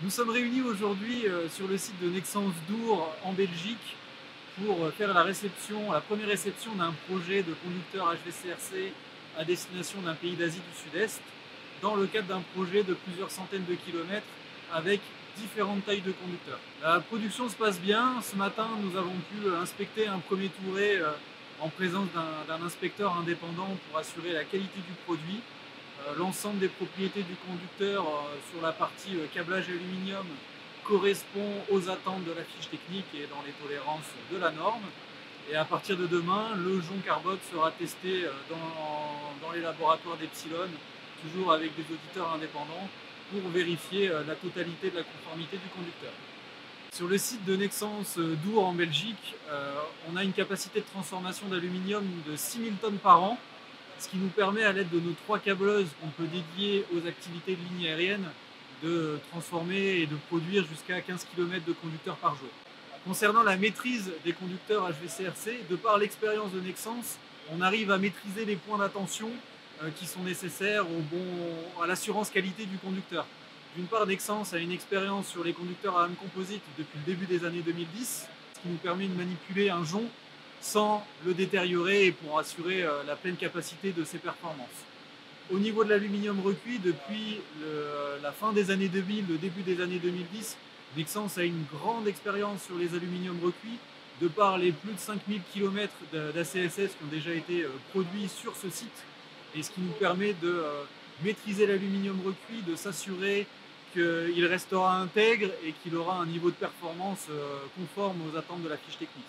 Nous sommes réunis aujourd'hui sur le site de Nexans Dour en Belgique pour faire la première réception d'un projet de conducteur HVCRC à destination d'un pays d'Asie du Sud-Est, dans le cadre d'un projet de plusieurs centaines de kilomètres avec différentes tailles de conducteurs. La production se passe bien. Ce matin, nous avons pu inspecter un premier touré en présence d'un inspecteur indépendant pour assurer la qualité du produit. L'ensemble des propriétés du conducteur sur la partie câblage aluminium correspond aux attentes de la fiche technique et dans les tolérances de la norme. Et à partir de demain, le jonc Carbode sera testé dans les laboratoires d'Epsilon, toujours avec des auditeurs indépendants, pour vérifier la totalité de la conformité du conducteur. Sur le site de Nexans Dour en Belgique, on a une capacité de transformation d'aluminium de 6000 tonnes par an, ce qui nous permet, à l'aide de nos 3 câbleuses qu'on peut dédier aux activités de ligne aérienne, de transformer et de produire jusqu'à 15 km de conducteurs par jour. Concernant la maîtrise des conducteurs HVCRC, de par l'expérience de Nexans, on arrive à maîtriser les points d'attention qui sont nécessaires à l'assurance qualité du conducteur. D'une part, Nexans a une expérience sur les conducteurs à lame composite depuis le début des années 2010, ce qui nous permet de manipuler un jonc sans le détériorer et pour assurer la pleine capacité de ses performances. Au niveau de l'aluminium recuit, depuis la fin des années 2000, le début des années 2010, Nexans a une grande expérience sur les aluminiums recuits, de par les plus de 5000 km d'ACSS qui ont déjà été produits sur ce site, et ce qui nous permet de maîtriser l'aluminium recuit, de s'assurer qu'il restera intègre et qu'il aura un niveau de performance conforme aux attentes de la fiche technique.